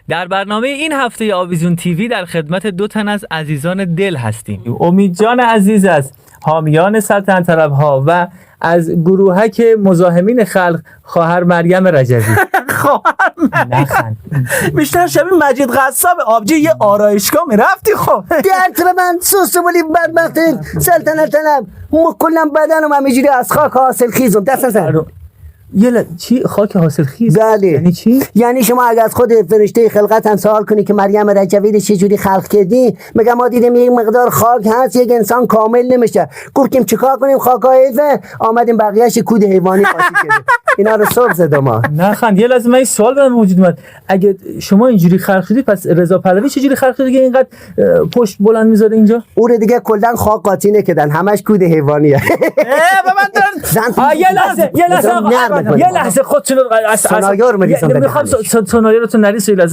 در برنامه این هفته آویزون تیوی در خدمت 2 تن از عزیزان دل هستیم. امید جان عزیز از حامیان سلطنت طلب‌ها و از گروهک مزاحمین خلق خواهر مریم رجوی. خواهر مریم بیشتر شبیه مجید قصاب آبجی یه آرایشگاه میرفتی. خب درد من سوسو ولی بدبخت سلطنت طلب کلا بدنم همینجوری از خاک حاصل خیزم. دست نزن. چی خاک حاصل خیز؟ بله. یعنی چی؟ یعنی شما اگه از خود فرشته خلقت هم سوال کنی که مریم رجوی رو چجوری خلق کردی، میگم ما دیدیم یک مقدار خاک هست، یک انسان کامل نمیشه. گفتیم چیکار کنیم؟ خاک حیفه، آمدیم بقیه‌اش کود حیوانی قاطی کردیم. اینا رو صبح زدم ما. نخند. یه لحظه من این سوال برام وجود اومد. اگه شما اینجوری خلق شدید پس رضا پهلوی چجوری خلق شد که اینقدر پشت بلند میذاره اینجا؟ او رو دیگه کلا خاک قاطی نکردن، همش کود حیوانیه. یه لحظه خودتون سنایا رو می‌ریزم. میخوام سنایا رو تو نریس.